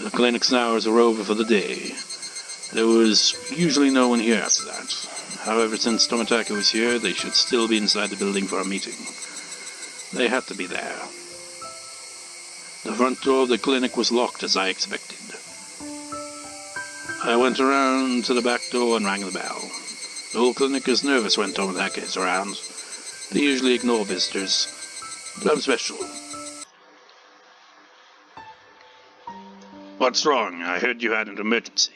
The clinic's hours were over for the day. There was usually no one here after that. However, since Tomitaka was here, they should still be inside the building for a meeting. They had to be there. The front door of the clinic was locked as I expected. I went around to the back door and rang the bell. The whole clinic is nervous when Tomitaka is around. They usually ignore visitors, but I'm special. What's wrong? I heard you had an emergency.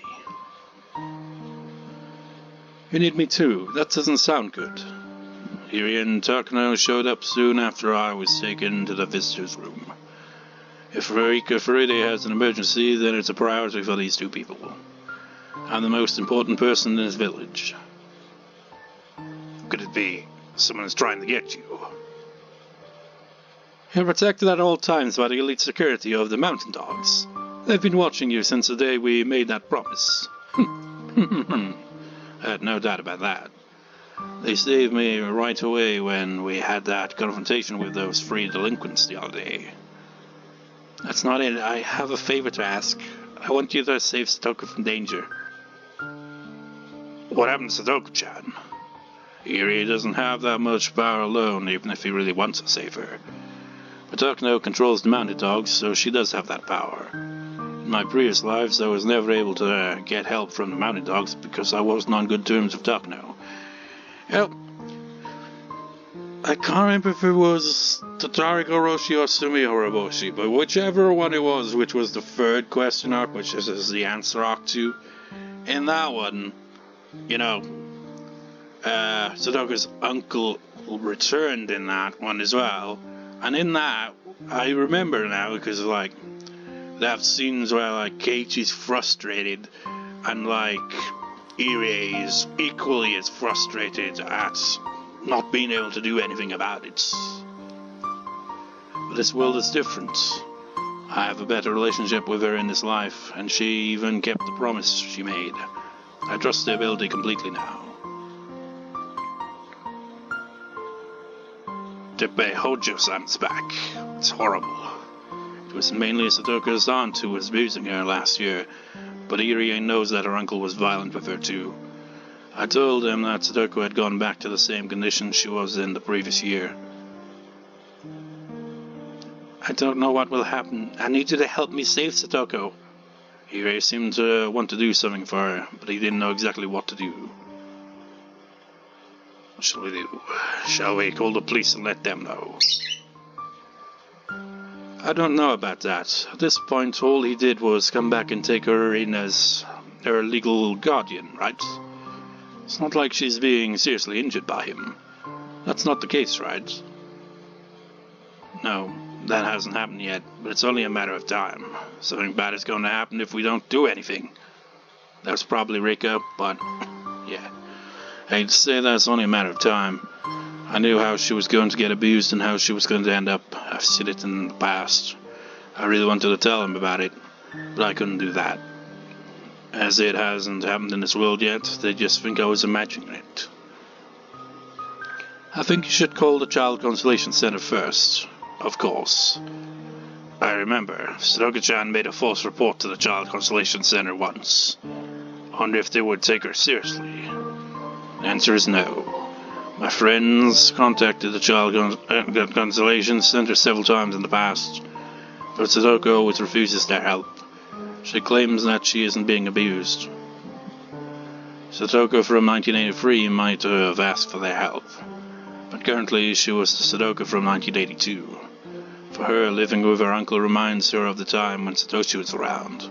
You need me too. That doesn't sound good. Irie and Takano showed up soon after I was taken to the visitor's room. If Rika has an emergency, then it's a priority for these two people. I'm the most important person in this village. Could it be someone's trying to get you? You're protected at all times by the elite security of the mountain dogs. They've been watching you since the day we made that promise. I had no doubt about that. They saved me right away when we had that confrontation with those three delinquents the other day. That's not it. I have a favor to ask. I want you to save Satoko from danger. What happened to Satoko-chan? Irie doesn't have that much power alone, even if he really wants to save her. But Takano controls the mounted dogs, so she does have that power. In my previous lives, I was never able to get help from the mounted dogs because I wasn't on good terms with Takano. Well, I can't remember if it was Higurashi or Minagoroshi, but whichever one it was, which was the third question arc, which is the answer arc to, in that one, Satoko's uncle returned in that one as well. And in that, I remember now, because they have scenes where Keiichi's frustrated, and Irie is equally as frustrated at not being able to do anything about it. But this world is different. I have a better relationship with her in this life, and she even kept the promise she made. I trust the ability completely now. Teppei, hold your son's back. It's horrible. It was mainly Satoko's aunt who was abusing her last year, but Irie knows that her uncle was violent with her too. I told him that Satoko had gone back to the same condition she was in the previous year. I don't know what will happen. I need you to help me save Satoko. Irie seemed to want to do something for her, but he didn't know exactly what to do. What shall we do? Shall we call the police and let them know? I don't know about that. At this point, all he did was come back and take her in as her legal guardian, right? It's not like she's being seriously injured by him. That's not the case, right? No, that hasn't happened yet, but it's only a matter of time. Something bad is going to happen if we don't do anything. That's probably Rika, but yeah. I hate to say that it's only a matter of time. I knew how she was going to get abused and how she was going to end up. I've seen it in the past. I really wanted to tell him about it, but I couldn't do that. As it hasn't happened in this world yet, they just think I was imagining it. I think you should call the Child Consultation Center first, of course. I remember, Satoko-chan made a false report to the Child Consultation Center once. I wonder if they would take her seriously. The answer is no. My friends contacted the Child Consultation Center several times in the past, but Satoko always refuses their help. She claims that she isn't being abused. Satoko from 1983 might have asked for their help, but currently she was the Satoko from 1982. For her, living with her uncle reminds her of the time when Satoshi was around.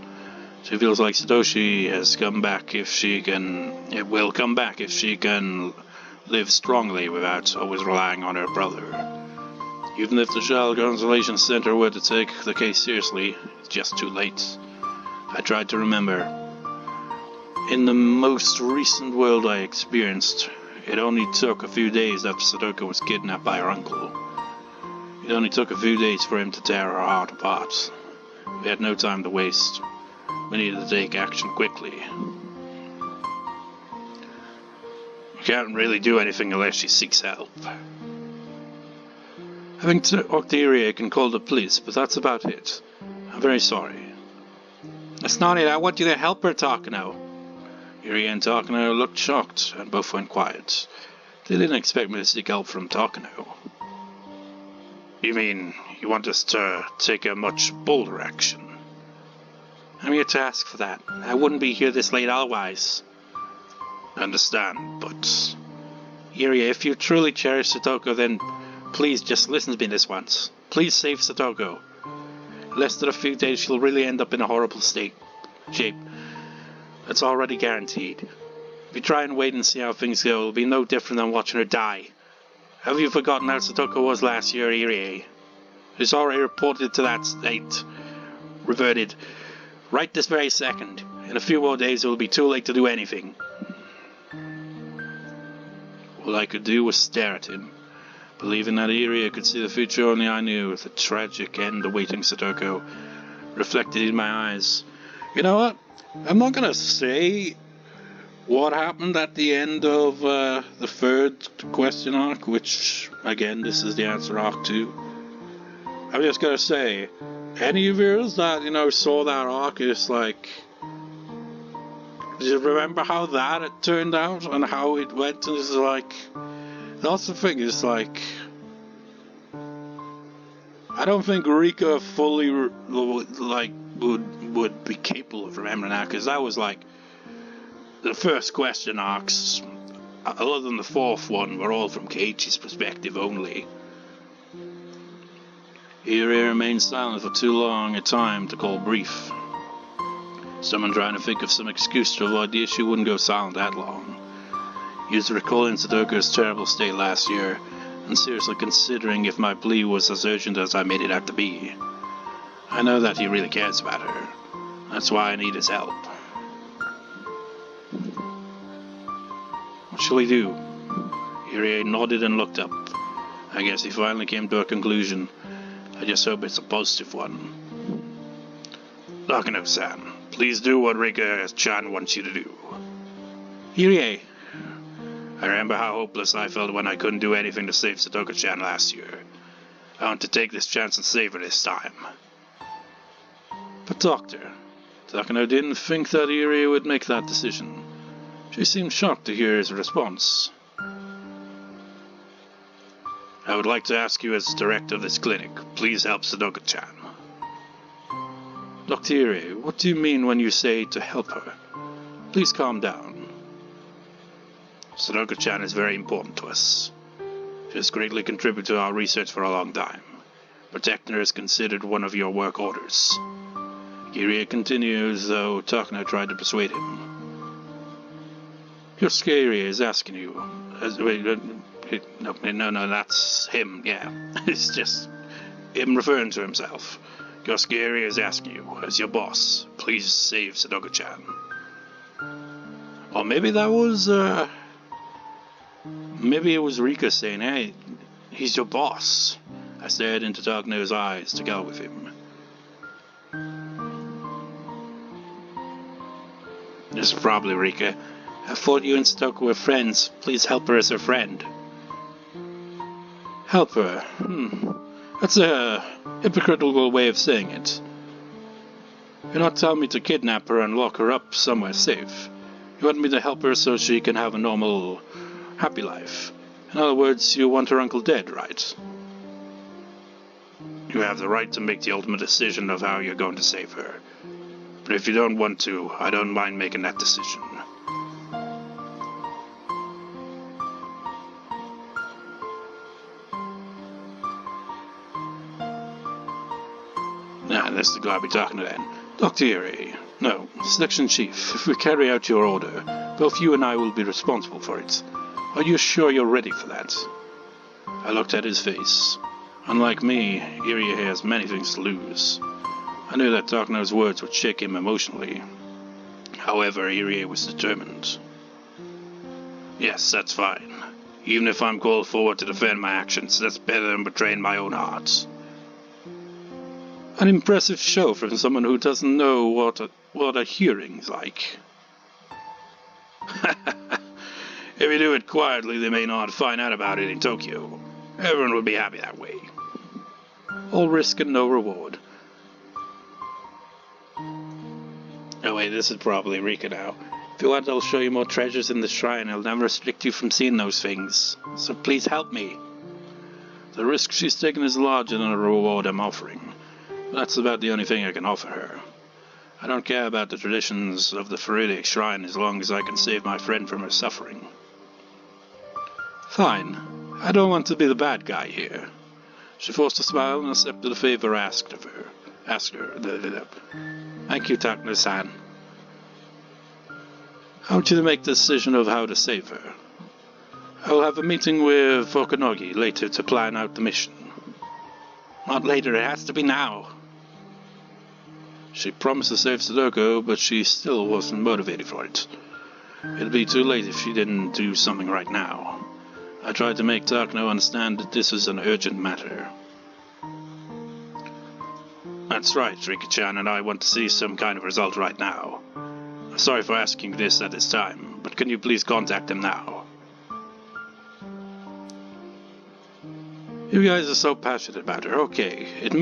She feels like Satoshi has come back if she can... It will come back if she can live strongly without always relying on her brother. Even if the Child Consolation Center were to take the case seriously, it's just too late. I tried to remember. In the most recent world I experienced, it only took a few days after Satoko was kidnapped by her uncle. It only took a few days for him to tear her heart apart. We had no time to waste. We needed to take action quickly. We can't really do anything unless she seeks help. I think Irie can call the police, but that's about it. I'm very sorry. That's not it. I want you to help her, Takano. Irie and Takano looked shocked, and both went quiet. They didn't expect me to seek help from Takano. You mean you want us to take a much bolder action? I'm here to ask for that. I wouldn't be here this late otherwise. I understand, but... Irie, if you truly cherish Satoko, then please just listen to me this once. Please save Satoko. In less than a few days, she'll really end up in a horrible shape. That's already guaranteed. If you try and wait and see how things go, it'll be no different than watching her die. Have you forgotten how Satoko was last year, Irie? She's already reported to that state. Reverted. Right this very second. In a few more days, it will be too late to do anything. All I could do was stare at him, believing that Irie could see the future only I knew, with a tragic end awaiting Satoko reflected in my eyes. You know what? I'm not gonna say what happened at the end of the third question arc, which, again, this is the answer arc 2. I'm just gonna say, any of yours that, saw that arc, is like... Do you remember how that it turned out and how it went? And it's like... That's the thing, it's like... I don't think Rika fully, would be capable of remembering that, because that was like... The first question arcs, other than the fourth one, were all from Keiichi's perspective only. Irie remained silent for too long a time to call brief. Someone trying to think of some excuse to avoid the issue wouldn't go silent that long. He was recalling Satoko's terrible state last year, and seriously considering if my plea was as urgent as I made it out to be. I know that he really cares about her. That's why I need his help. What shall we do? Irie nodded and looked up. I guess he finally came to a conclusion. I just hope it's a positive one. Takano-san, please do what Rika-chan wants you to do. Irie, I remember how hopeless I felt when I couldn't do anything to save Satoko-chan last year. I want to take this chance and save her this time. But Doctor, Takano didn't think that Irie would make that decision. She seemed shocked to hear his response. I would like to ask you as director of this clinic, please help Satoko-chan. Dr. Irie, what do you mean when you say to help her? Please calm down. Satoko-chan is very important to us. She has greatly contributed to our research for a long time. Protecting her is considered one of your work orders. Irie continues, though Takano tried to persuade him. Your Irie is asking you. No, that's him, yeah. It's just him referring to himself. Your Irie is asking you, as your boss, please save Satoko-chan. Or maybe that was, maybe it was Rika saying, hey, he's your boss. I stared into Takano's eyes to go with him. It's probably Rika. I thought you and Satoko were friends. Please help her as her friend. Help her? That's a hypocritical way of saying it. You're not telling me to kidnap her and lock her up somewhere safe. You want me to help her so she can have a normal, happy life. In other words, you want her uncle dead, right? You have the right to make the ultimate decision of how you're going to save her. But if you don't want to, I don't mind making that decision. That's the guy we're talking to then. Dr. Irie. No, Section Chief, if we carry out your order, both you and I will be responsible for it. Are you sure you're ready for that? I looked at his face. Unlike me, Irie has many things to lose. I knew that Takano's words would shake him emotionally. However, Irie was determined. Yes, that's fine. Even if I'm called forward to defend my actions, that's better than betraying my own heart. An impressive show from someone who doesn't know what a hearing's like. If you do it quietly, they may not find out about it in Tokyo. Everyone would be happy that way. All risk and no reward. Oh wait, this is probably Rika now. If you want, I'll show you more treasures in the shrine. I'll never restrict you from seeing those things. So please help me. The risk she's taken is larger than the reward I'm offering. That's about the only thing I can offer her. I don't care about the traditions of the Feridic shrine as long as I can save my friend from her suffering. Fine. I don't want to be the bad guy here. She forced a smile and accepted the favor asked of her. Thank you, Takano-san. I want you to make the decision of how to save her. I will have a meeting with Fukunogi later to plan out the mission. Not later, it has to be now. She promised to save Satoko, but she still wasn't motivated for it. It'd be too late if she didn't do something right now. I tried to make Takano understand that this is an urgent matter. That's right, Rika-chan, and I want to see some kind of result right now. I'm sorry for asking this at this time, but can you please contact them now? You guys are so passionate about her. Okay, it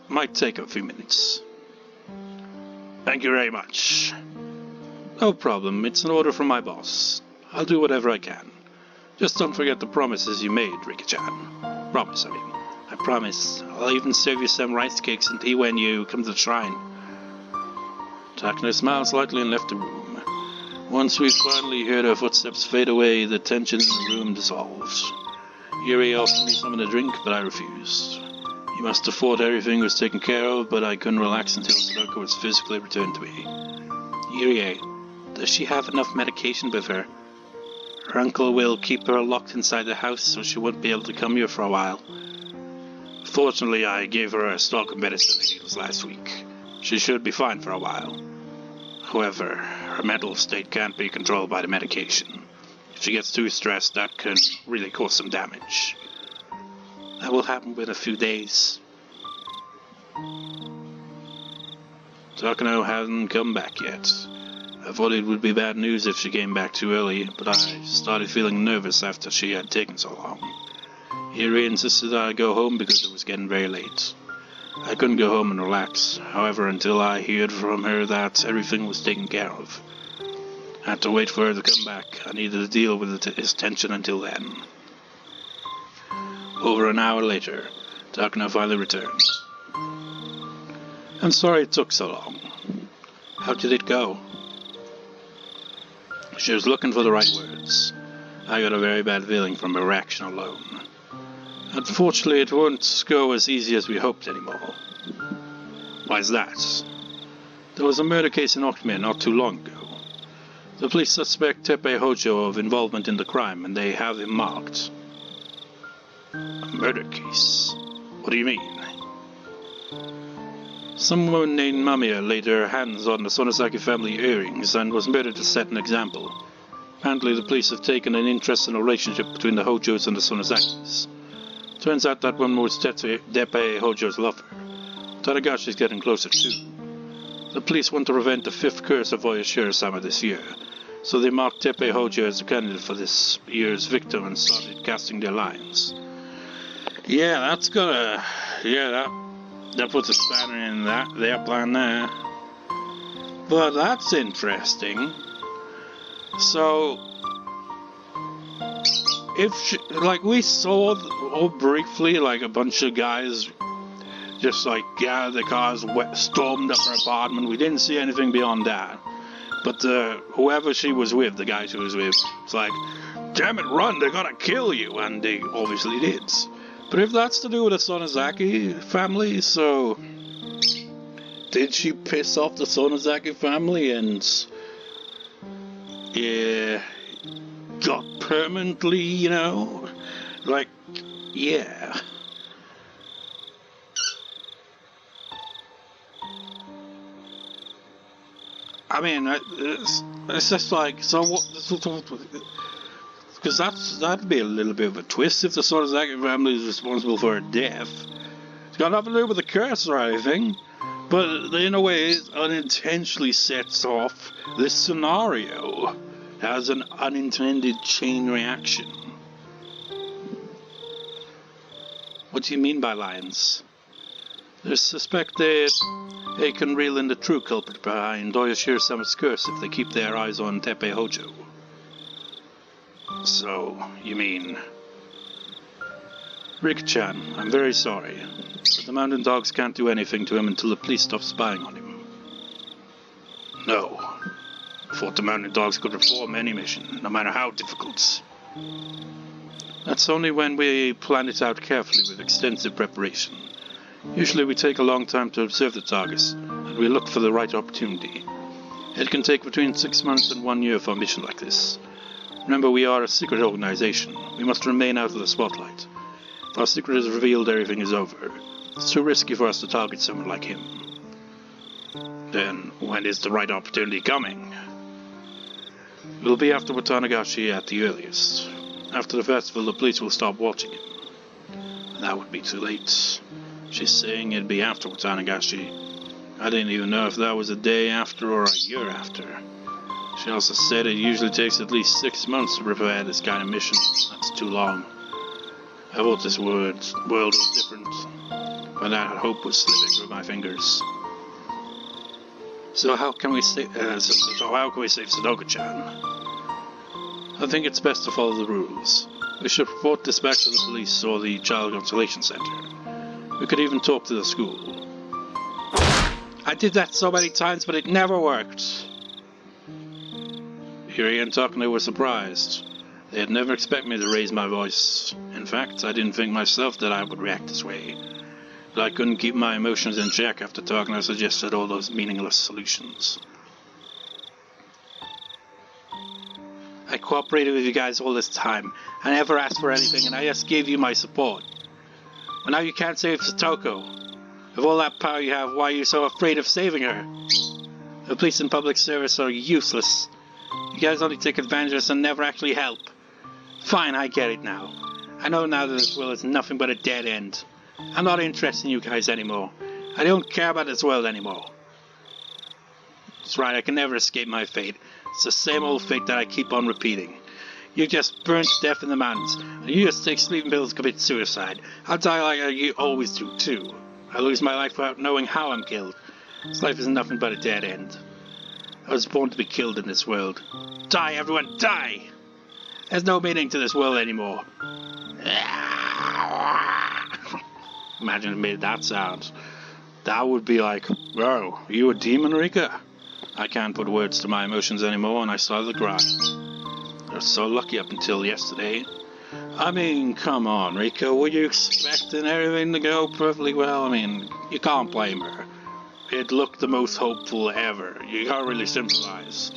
might take a few minutes. Thank you very much. No problem, it's an order from my boss. I'll do whatever I can. Just don't forget the promises you made, Rika-chan. Promise, I mean. I promise. I'll even serve you some rice cakes and tea when you come to the shrine. Takano smiled slightly and left the room. Once we finally heard her footsteps fade away, the tension in the room dissolved. Irie offered me something to drink, but I refused. He must have thought everything was taken care of, but I couldn't relax until Satoko was physically returned to me. Irie, does she have enough medication with her? Her uncle will keep her locked inside the house so she won't be able to come here for a while. Fortunately, I gave her a stock of medicine and needles last week. She should be fine for a while. However, her mental state can't be controlled by the medication. If she gets too stressed, that can really cause some damage. That will happen within a few days. Takano hasn't come back yet. I thought it would be bad news if she came back too early, but I started feeling nervous after she had taken so long. Irie insisted I go home because it was getting very late. I couldn't go home and relax, however, until I heard from her that everything was taken care of. I had to wait for her to come back. I needed to deal with his tension until then. Over an hour later, Takano finally returned. I'm sorry it took so long. How did it go? She was looking for the right words. I got a very bad feeling from her reaction alone. Unfortunately, it won't go as easy as we hoped anymore. Why is that? There was a murder case in Okmir not too long ago. The police suspect Teppei Hojo of involvement in the crime, and they have him marked. A murder case? What do you mean? Some woman named Mamiya laid her hands on the Sonosaki family earrings and was murdered to set an example. Apparently the police have taken an interest in the relationship between the Hojos and the Sonosakis. Turns out that one was Teppei Hojo's lover. Tadagashi's getting closer too. The police want to prevent the 5th curse of Oyashiro Summer this year, so they marked Teppei Hojo as a candidate for this year's victim and started casting their lines. Yeah, that's gonna... Yeah, that puts a spanner in their plan there. But that's interesting. So... If she, like, we saw briefly, like, a bunch of guys just, like, gathered the cars, stormed up her apartment. We didn't see anything beyond that. But whoever she was with, the guy she was with, it's like, damn it, run, they're gonna kill you. And they obviously did. But if that's to do with the Sonosaki family, so... Did she piss off the Sonosaki family and... Yeah... got permanently, you know, like, yeah. I mean, it's just like, so what, because that'd be a little bit of a twist if the Sonosaki family is responsible for her death. It's got nothing to do with the curse or anything, but in a way it unintentionally sets off this scenario. Has an unintended chain reaction. What do you mean by lines? They suspect they can reel in the true culprit behind Oyashiro-sama's curse if they keep their eyes on Teppei Hojo. So, you mean... Rika-chan, I'm very sorry, but the mountain dogs can't do anything to him until the police stop spying on him. No. I thought the mountain dogs could perform any mission, no matter how difficult. That's only when we plan it out carefully with extensive preparation. Usually we take a long time to observe the targets, and we look for the right opportunity. It can take between 6 months and 1 year for a mission like this. Remember, we are a secret organization. We must remain out of the spotlight. If our secret is revealed, everything is over. It's too risky for us to target someone like him. Then, when is the right opportunity coming? It will be after Watanagashi at the earliest. After the festival, the police will stop watching him. That would be too late. She's saying it'd be after Watanagashi. I didn't even know if that was a day after or a year after. She also said it usually takes at least 6 months to prepare this kind of mission. That's too long. I thought this world was different, but that hope was slipping through my fingers. So how can we save Satoko-chan? I think it's best to follow the rules. We should report this back to the police or the Child Consultation Center. We could even talk to the school. I did that so many times, but it never worked. Irie and Takano were surprised. They had never expected me to raise my voice. In fact, I didn't think myself that I would react this way. But I couldn't keep my emotions in check after Takano suggested all those meaningless solutions. I cooperated with you guys all this time. I never asked for anything, and I just gave you my support. But now you can't save Satoko. With all that power you have, why are you so afraid of saving her? The police and public service are useless. You guys only take advantage of us and never actually help. Fine, I get it now. I know now that this world is nothing but a dead end. I'm not interested in you guys anymore. I don't care about this world anymore. That's right, I can never escape my fate. It's the same old fate that I keep on repeating. You just burn to death in the mountains, and you just take sleeping pills to commit suicide. I'll die like you always do, too. I lose my life without knowing how I'm killed. This life is nothing but a dead end. I was born to be killed in this world. Die, everyone, die! There's no meaning to this world anymore. Imagine it made that sound. That would be like, whoa, are you a demon, Rika? I can't put words to my emotions anymore, and I started to cry. I was so lucky up until yesterday. I mean, come on, Rika, were you expecting everything to go perfectly well? I mean, you can't blame her. It looked the most hopeful ever. You can't really sympathize.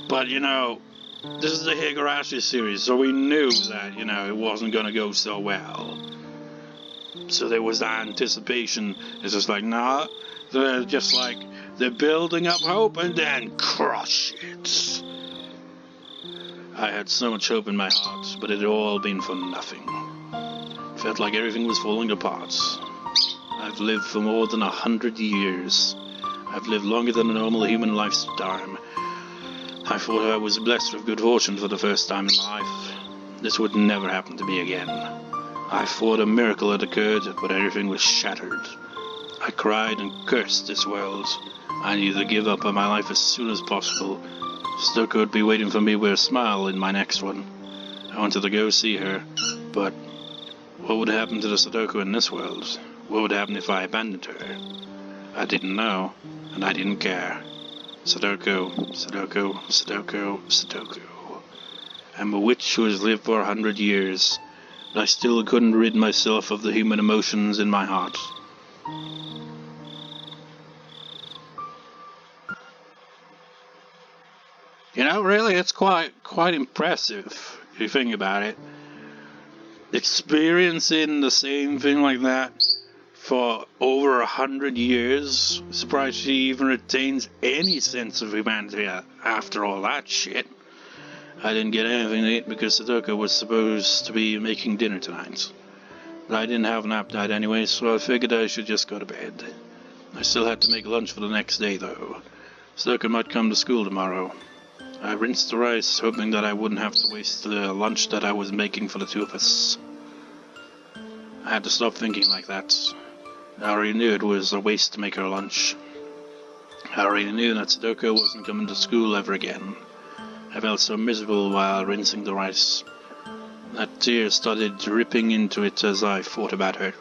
But, you know, this is the Higurashi series, so we knew that, you know, it wasn't going to go so well. So there was that anticipation. It's just like, nah, they're just like, they're building up hope and then crush it. I had so much hope in my heart, but it had all been for nothing. It felt like everything was falling apart. I've lived for more than 100 years. I've lived longer than a normal human lifetime. I thought I was blessed with good fortune for the first time in my life. This would never happen to me again. I thought a miracle had occurred, but everything was shattered. I cried and cursed this world. I needed to give up on my life as soon as possible. Satoko would be waiting for me with a smile in my next one. I wanted to go see her, but what would happen to the Satoko in this world? What would happen if I abandoned her? I didn't know, and I didn't care. Satoko, Satoko, Satoko, Satoko. I'm a witch who has lived for 100 years, but I still couldn't rid myself of the human emotions in my heart. You know, really, it's quite impressive, if you think about it. Experiencing the same thing like that for over 100 years. Surprised she even retains any sense of humanity after all that shit. I didn't get anything to eat because Satoko was supposed to be making dinner tonight. But I didn't have an appetite anyway, so I figured I should just go to bed. I still had to make lunch for the next day, though. Satoko might come to school tomorrow. I rinsed the rice, hoping that I wouldn't have to waste the lunch that I was making for the two of us. I had to stop thinking like that. I already knew it was a waste to make her lunch. I already knew that Satoko wasn't coming to school ever again. I felt so miserable while rinsing the rice. That tears started dripping into it as I thought about her.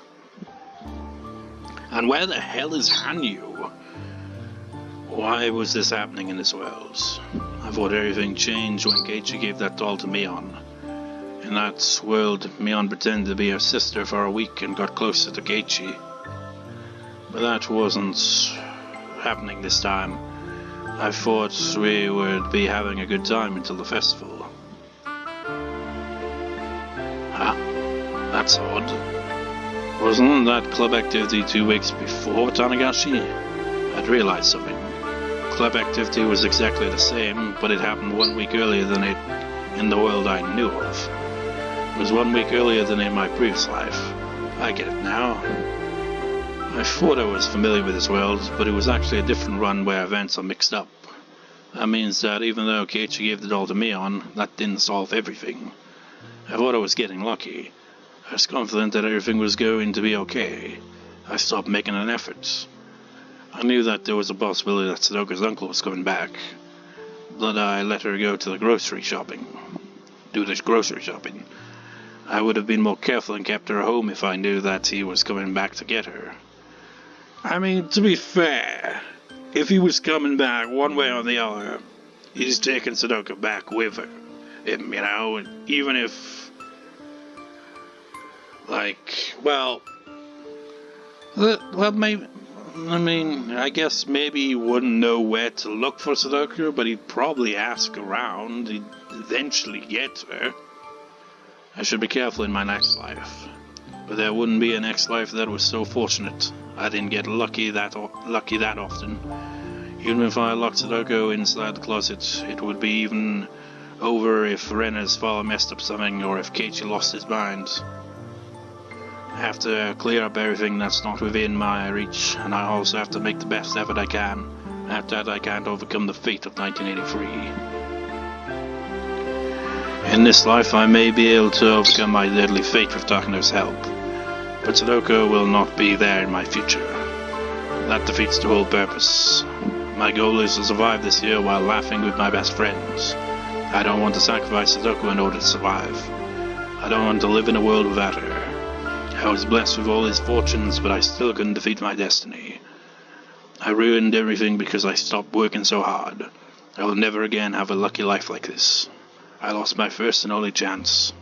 And where the hell is Hanyu? Why was this happening in this world? I thought everything changed when Keiichi gave that doll to Mion. In that world, Mion pretended to be her sister for a week and got closer to Keiichi. But that wasn't happening this time. I thought we would be having a good time until the festival. Huh? That's odd. Wasn't that club activity 2 weeks before Tanagashi? I'd realized something. Club activity was exactly the same, but it happened 1 week earlier than it in the world I knew of. It was 1 week earlier than in my previous life. I get it now. I thought I was familiar with this world, but it was actually a different run where events are mixed up. That means that even though Keiichi gave the doll to Mion, that didn't solve everything. I thought I was getting lucky. I was confident that everything was going to be okay. I stopped making an effort. I knew that there was a possibility that Satoko's uncle was coming back, but I let her go to the grocery shopping. I would have been more careful and kept her home if I knew that he was coming back to get her. I mean, to be fair, if he was coming back one way or the other, he's taking Satoko back with him, you know, even if, maybe, I guess maybe he wouldn't know where to look for Satoko, but he'd probably ask around. He'd eventually get her. I should be careful in my next life. But there wouldn't be a next life that was so fortunate. I didn't get lucky that often. Even if I locked Satoko inside the closet, it would be even over if Renner's father messed up something or if Keiichi lost his mind. I have to clear up everything that's not within my reach, and I also have to make the best effort I can. After that, I can't overcome the fate of 1983. In this life, I may be able to overcome my deadly fate with Takano's help, but Satoko will not be there in my future. That defeats the whole purpose. My goal is to survive this year while laughing with my best friends. I don't want to sacrifice Satoko in order to survive. I don't want to live in a world without her. I was blessed with all his fortunes, but I still couldn't defeat my destiny. I ruined everything because I stopped working so hard. I will never again have a lucky life like this. I lost my first and only chance.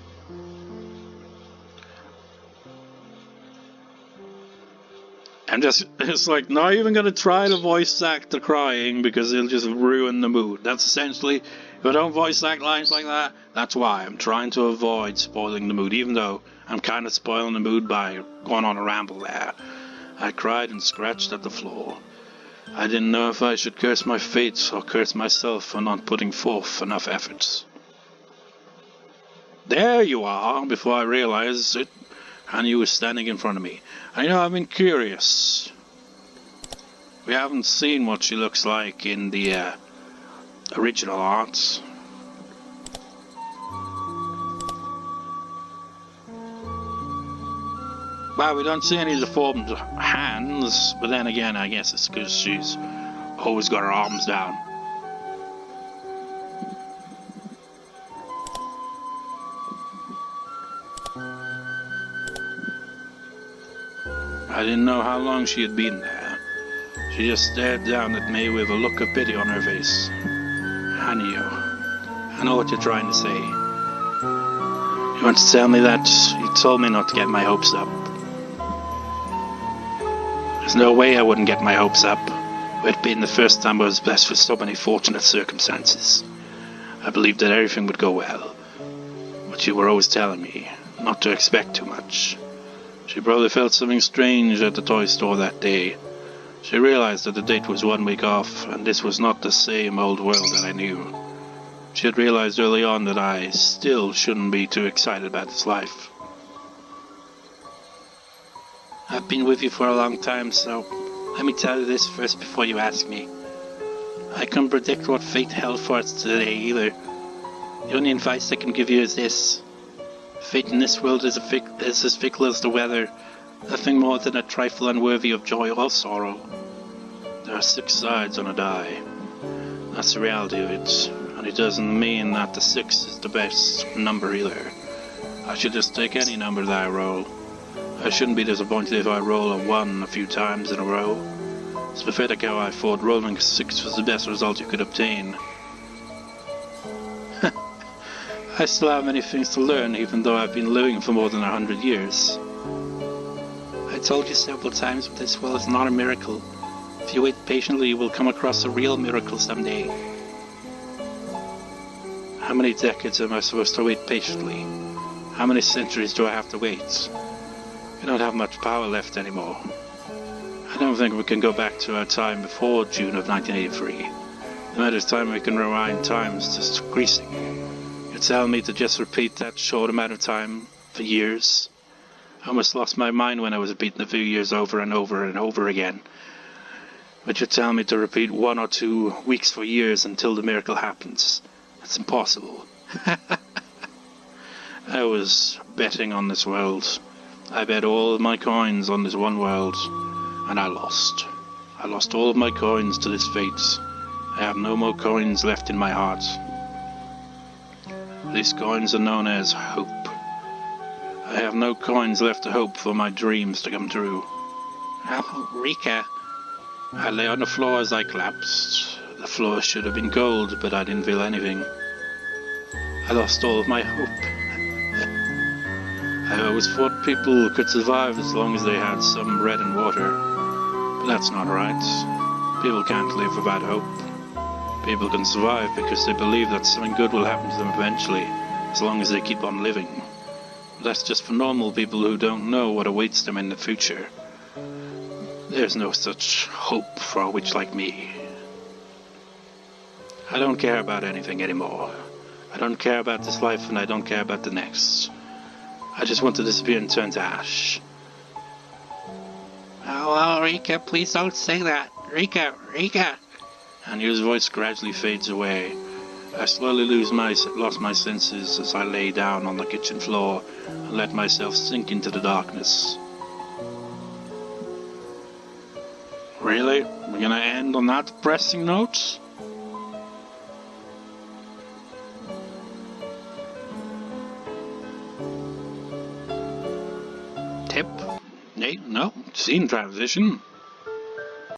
I'm just, it's like, not even gonna try to voice act the crying because it'll just ruin the mood. That's essentially, if I don't voice act lines like that, that's why. I'm trying to avoid spoiling the mood, even though I'm kind of spoiling the mood by going on a ramble there. I cried and scratched at the floor. I didn't know if I should curse my fate or curse myself for not putting forth enough efforts. There you are, before I realized it, Hanyu was standing in front of me. I know I've been curious. We haven't seen what she looks like in the original art. Well, we don't see any deformed hands, but then again, I guess it's because she's always got her arms down. I didn't know how long she had been there. She just stared down at me with a look of pity on her face. Hanyu, I know what you're trying to say. You want to tell me that you told me not to get my hopes up? There's no way I wouldn't get my hopes up. It had been the first time I was blessed with so many fortunate circumstances. I believed that everything would go well. But you were always telling me not to expect too much. She probably felt something strange at the toy store that day. She realized that the date was 1 week off, and this was not the same old world that I knew. She had realized early on that I still shouldn't be too excited about this life. I've been with you for a long time, so let me tell you this first before you ask me. I couldn't predict what fate held for us today either. The only advice I can give you is this. Fate in this world is as fickle as the weather. Nothing more than a trifle unworthy of joy or sorrow. There are 6 sides on a die. That's the reality of it, and it doesn't mean that the 6 is the best number either. I should just take any number that I roll. I shouldn't be disappointed if I roll a 1 a few times in a row. It's pathetic how I thought rolling a 6 was the best result you could obtain. I still have many things to learn, even though I've been living for more than 100 years. I told you several times, but this world is not a miracle. If you wait patiently, you will come across a real miracle someday. How many decades am I supposed to wait patiently? How many centuries do I have to wait? We don't have much power left anymore. I don't think we can go back to our time before June of 1983. The matter is time we can rewind times just decreasing. You tell me to just repeat that short amount of time for years? I almost lost my mind when I was beaten a few years over and over and over again. But you tell me to repeat 1 or 2 weeks for years until the miracle happens. That's impossible. I was betting on this world. I bet all of my coins on this one world, and I lost. I lost all of my coins to this fate. I have no more coins left in my heart. These coins are known as hope. I have no coins left to hope for my dreams to come true. Oh, Rika. I lay on the floor as I collapsed. The floor should have been gold, but I didn't feel anything. I lost all of my hope. I always thought people could survive as long as they had some bread and water. But that's not right. People can't live without hope. People can survive because they believe that something good will happen to them eventually, as long as they keep on living. But that's just for normal people who don't know what awaits them in the future. There's no such hope for a witch like me. I don't care about anything anymore. I don't care about this life, and I don't care about the next. I just want to disappear and turn to ash. Oh, Rika, please don't say that. Rika, Rika. And his voice gradually fades away. I slowly lost my senses as I lay down on the kitchen floor and let myself sink into the darkness. Really? We're gonna end on that depressing note? Tip? No, scene transition.